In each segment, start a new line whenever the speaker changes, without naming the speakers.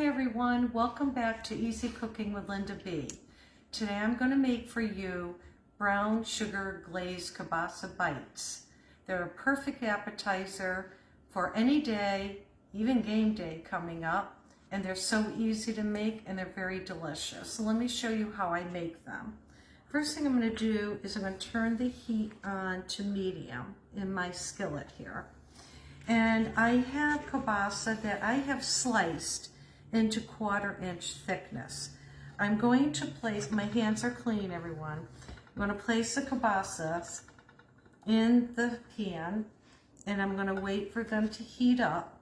Hi everyone, welcome back to Easy Cooking with Linda B. Today I'm going to make for you brown sugar glazed kielbasa bites. They're a perfect appetizer for any day, even game day coming up, and they're so easy to make and they're very delicious. So let me show you how I make them. First thing I'm going to do is I'm going to turn the heat on to medium in my skillet here. And I have kielbasa that I have sliced into 1/4 inch thickness. I'm going to place, my hands are clean everyone, I'm going to place the kielbasa in the pan and I'm going to wait for them to heat up.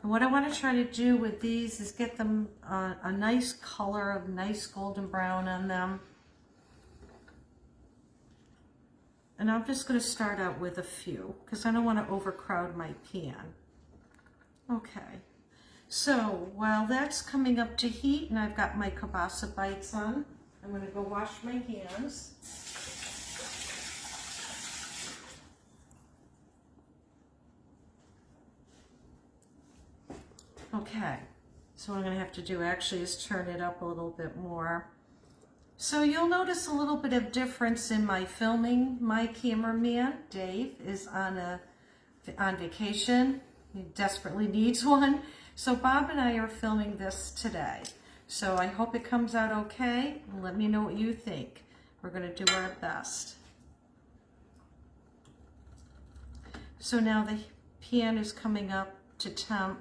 And what I want to try to do with these is get them a nice color, of nice golden brown on them. And I'm just going to start out with a few because I don't want to overcrowd my pan. Okay, so while that's coming up to heat and I've got my kielbasa bites on, I'm going to go wash my hands. Okay, so what I'm going to have to do actually is turn it up a little bit more. So you'll notice a little bit of difference in my filming. My cameraman, Dave, is on vacation. He desperately needs one. So Bob and I are filming this today. So I hope it comes out okay. Let me know what you think. We're going to do our best. So now the pan is coming up to temp.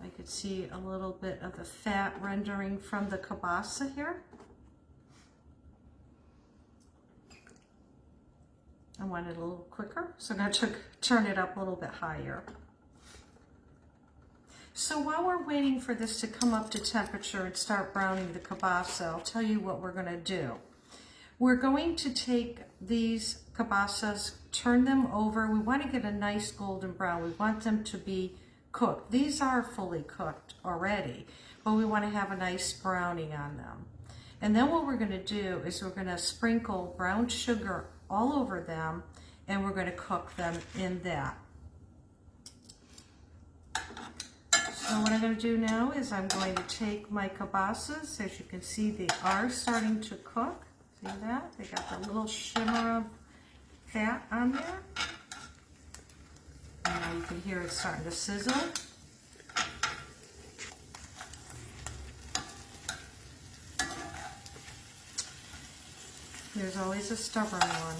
I could see a little bit of the fat rendering from the kielbasa here. I want it a little quicker, so I'm going to turn it up a little bit higher. So while we're waiting for this to come up to temperature and start browning the kielbasa, I'll tell you what we're going to do. We're going to take these kielbasas, turn them over. We want to get a nice golden brown. We want them to be cooked. These are fully cooked already, but we want to have a nice browning on them. And then what we're going to do is we're going to sprinkle brown sugar all over them, and we're going to cook them in that. So what I'm going to do now is I'm going to take my kielbasas. As you can see, they are starting to cook. See that? They got the little shimmer of fat on there. And now you can hear it starting to sizzle. There's always a stubborn one.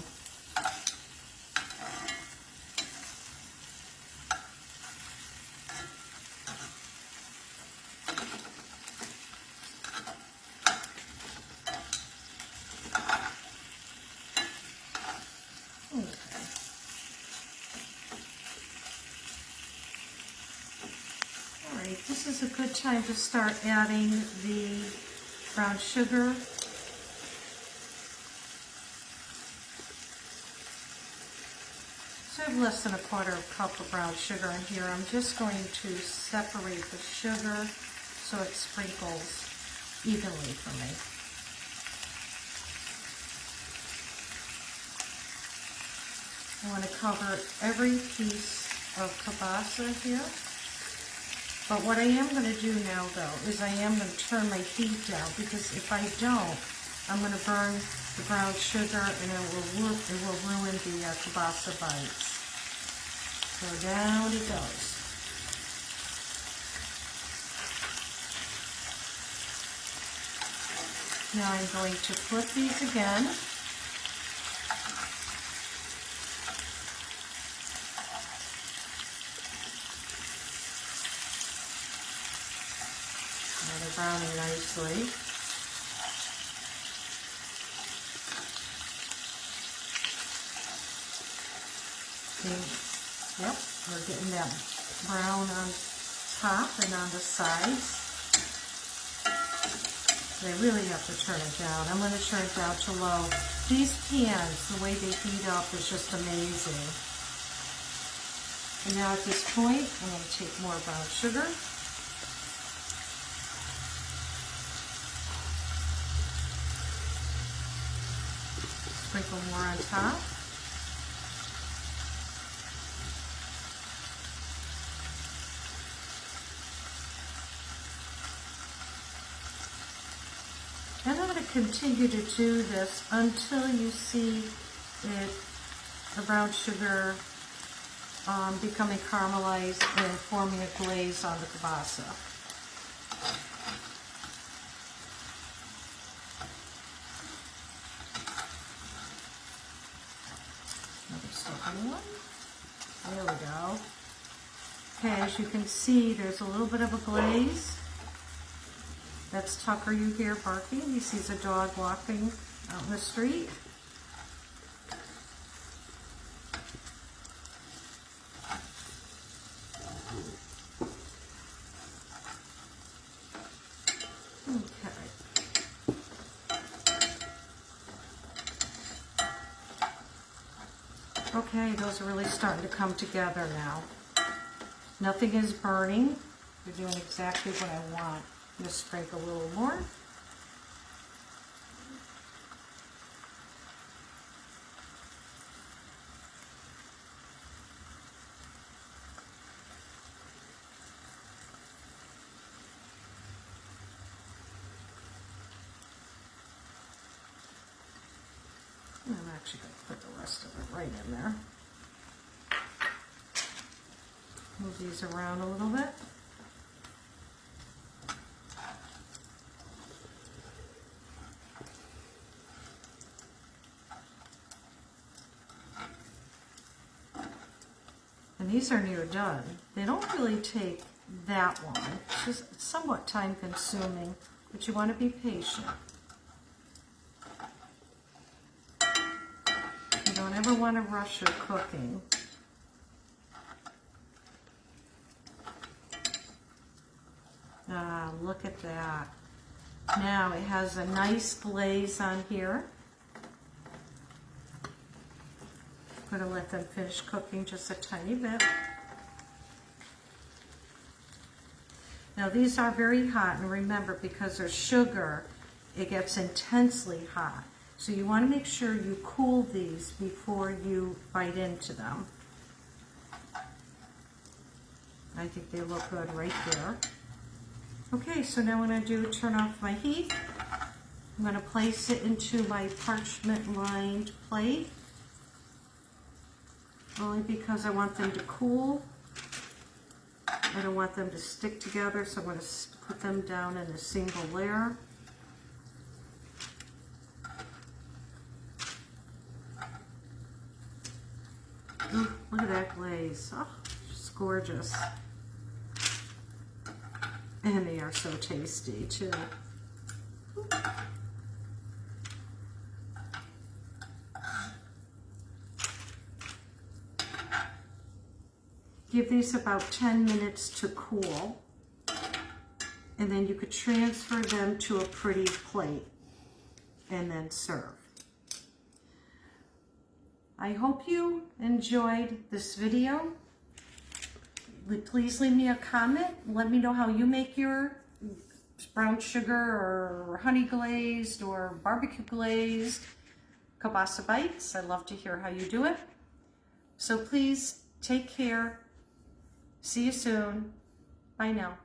Okay. All right, this is a good time to start adding the brown sugar. So I have less than 1/4 cup of brown sugar in here. I'm just going to separate the sugar so it sprinkles evenly for me. I want to cover every piece of kielbasa here. But what I am going to do now though is I am going to turn my heat down, because if I don't, I'm going to burn the brown sugar and it will ruin the kielbasa bites. So down it goes. Now I'm going to flip these again. Now they're browning nicely. Yep, we're getting that brown on top and on the sides. I really have to turn it down. I'm going to turn it down to low. These pans, the way they heat up is just amazing. And now at this point, I'm going to take more brown sugar. Sprinkle more on top. continue to do this until you see it, the brown sugar becoming caramelized and forming a glaze on the kielbasa. Another second one. There we go. Okay, as you can see, there's a little bit of a glaze. That's Tucker you hear barking. He sees a dog walking out in the street. Okay, those are really starting to come together now. Nothing is burning. You're doing exactly what I want. I'm going to sprinkle a little more. I'm actually going to put the rest of it right in there. Move these around a little bit. And these are near done. They don't really take that long. It's just somewhat time consuming, but you want to be patient. You don't ever want to rush your cooking. Ah, look at that. Now it has a nice glaze on here. I'm going to let them finish cooking just a tiny bit. Now these are very hot, and remember, because there's sugar, it gets intensely hot. So you want to make sure you cool these before you bite into them. I think they look good right there. Okay, so now what I'm going to do, turn off my heat. I'm going to place it into my parchment lined plate, only because I want them to cool. I don't want them to stick together, so I'm going to put them down in a single layer. Ooh, look at that glaze. Oh, it's gorgeous. And they are so tasty too. Give these about 10 minutes to cool, and then you could transfer them to a pretty plate and then serve. I hope you enjoyed this video. Please leave me a comment. Let me know how you make your brown sugar or honey glazed or barbecue glazed kielbasa bites. I love to hear how you do it. So please take care. See you soon. Bye now.